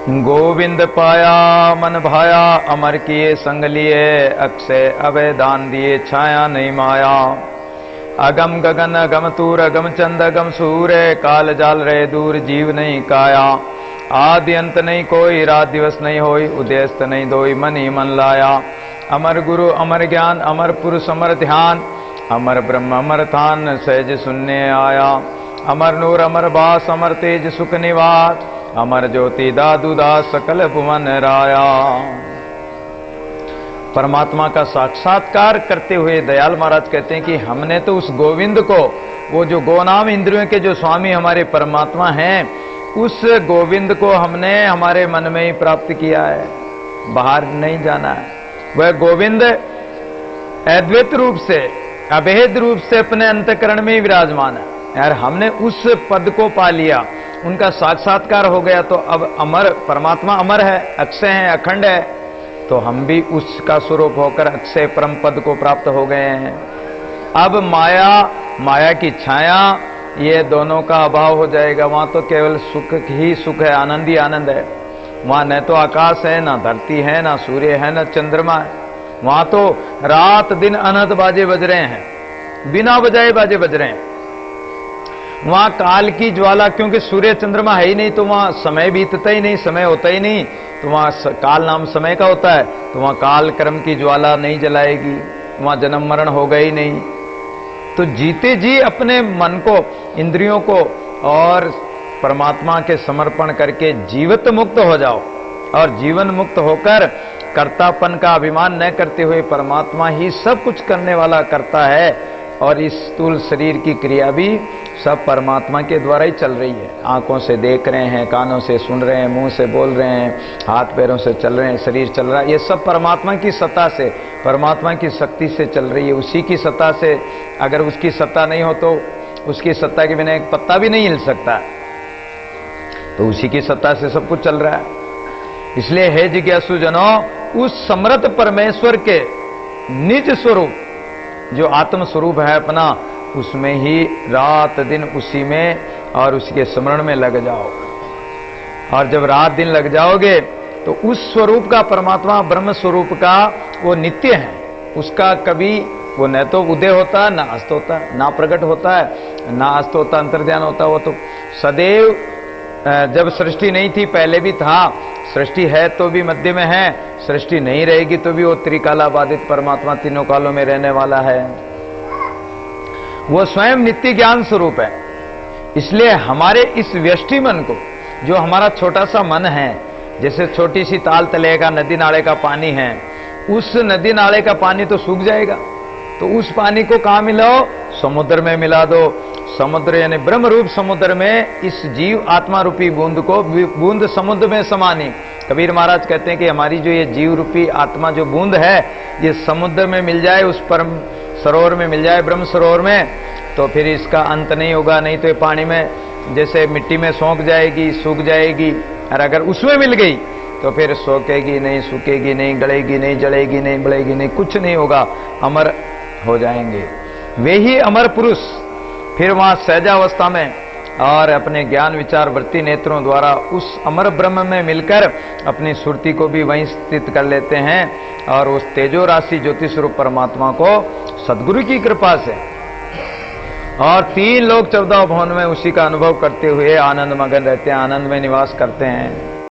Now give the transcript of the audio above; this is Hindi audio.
गोविंद पाया मन भाया, अमर किए संग लिए, अक्षय अभय दान दिए, छाया नहीं माया। अगम गगन अगम तूर, अगम चंद अगम सूर्य, काल जाल रहे दूर, जीव नहीं काया। आदि अंत नहीं कोई, रात दिवस नहीं होई, उदयस्त नहीं दोई, मन ही मन लाया। अमर गुरु अमर ज्ञान, अमर पुरुष अमर ध्यान, अमर ब्रह्म अमर थान, सहज सुनने आया। अमर नूर अमर बास, अमर तेज सुख निवास, अमर ज्योति दादू दास, सकल भुवन राया। परमात्मा का साक्षात्कार करते हुए दयाल महाराज कहते हैं कि हमने तो उस गोविंद को, वो जो गोनाम इंद्रियों के जो स्वामी हमारे परमात्मा हैं, उस गोविंद को हमने हमारे मन में ही प्राप्त किया है, बाहर नहीं जाना है। वह गोविंद अद्वैत रूप से, अभेद रूप से अपने अंतःकरण में ही विराजमान है यार। हमने उस पद को पा लिया, उनका साक्षात्कार हो गया, तो अब अमर परमात्मा अमर है, अक्षय है, अखंड है, तो हम भी उसका स्वरूप होकर अक्षय परम पद को प्राप्त हो गए हैं। अब माया, माया की छाया, ये दोनों का अभाव हो जाएगा। वहां तो केवल सुख ही सुख है, आनंद ही आनंद है। वहां न तो आकाश है, ना धरती है, ना सूर्य है, ना चंद्रमा है। वहां तो रात दिन अनंत बाजे बज रहे हैं, बिना बजाए बाजे बज रहे हैं। वहां काल की ज्वाला, क्योंकि सूर्य चंद्रमा है ही नहीं, तो वहां समय बीतता ही नहीं, समय होता ही नहीं, तो वहां काल नाम समय का होता है, तो वहां काल कर्म की ज्वाला नहीं जलाएगी, वहां जन्म मरण होगा ही नहीं। तो जीते जी अपने मन को, इंद्रियों को और परमात्मा के समर्पण करके जीवित मुक्त हो जाओ, और जीवन मुक्त होकर कर्तापन का अभिमान न करते हुए परमात्मा ही सब कुछ करने वाला करता है, और इस स्थूल शरीर की क्रिया भी सब परमात्मा के द्वारा ही चल रही है। आंखों से देख रहे हैं, कानों से सुन रहे हैं, मुंह से बोल रहे हैं, हाथ पैरों से चल रहे हैं, शरीर चल रहा है, ये सब परमात्मा की सत्ता से, परमात्मा की शक्ति से चल रही है। उसी की सत्ता से, अगर उसकी सत्ता नहीं हो तो उसकी सत्ता के बिना एक पत्ता भी नहीं हिल सकता, तो उसी की सत्ता से सब कुछ चल रहा है। इसलिए हे जिज्ञासु जनों, उस समर्थ परमेश्वर के निज स्वरूप, जो आत्म स्वरूप है अपना, उसमें ही रात दिन उसी में और उसके स्मरण में लग जाओ। और जब रात दिन लग जाओगे तो उस स्वरूप का, परमात्मा ब्रह्म स्वरूप का, वो नित्य है, उसका कभी वो न तो उदय होता है, ना अस्त होता है, ना प्रकट होता है, ना अस्त होता, अंतर्ध्यान होता। वो तो सदैव, जब सृष्टि नहीं थी पहले भी था, सृष्टि है तो भी मध्य में है, सृष्टि नहीं रहेगी तो भी वो त्रिकाला बाधित परमात्मा तीनों कालों में रहने वाला है। वो स्वयं नित्य ज्ञान स्वरूप है। इसलिए हमारे इस व्यष्टि मन को, जो हमारा छोटा सा मन है, जैसे छोटी सी ताल तले का नदी नाले का पानी है, उस नदी नाले का पानी तो सूख जाएगा, तो उस पानी को कहां मिलाओ? समुद्र में मिला दो। समुद्र यानी ब्रह्म रूप समुद्र में इस जीव आत्मा रूपी बूंद को, बूंद समुद्र में समानी। कबीर महाराज कहते हैं कि हमारी जो ये जीव रूपी आत्मा जो बूंद है, ये समुद्र में मिल जाए, उस परम सरोवर में मिल जाए, ब्रह्म सरोवर में, तो फिर इसका अंत नहीं होगा। नहीं तो ये पानी में जैसे मिट्टी में सौंक जाएगी, सूख जाएगी, और अगर उसमें मिल गई तो फिर सोखेगी नहीं, सूखेगी नहीं, गलेगी नहीं, जलेगी नहीं, बढ़ेगी नहीं, कुछ नहीं होगा, अमर हो जाएंगे। वे ही अमर पुरुष फिर वहां सहजावस्था में और अपने ज्ञान विचार वृत्ति नेत्रों द्वारा उस अमर ब्रह्म में मिलकर अपनी सुरति को भी वहीं स्थित कर लेते हैं, और उस तेजो राशि ज्योति स्वरूप परमात्मा को सदगुरु की कृपा से और 3 लोक 14 भवन में उसी का अनुभव करते हुए आनंद मगन रहते हैं, आनंद में निवास करते हैं।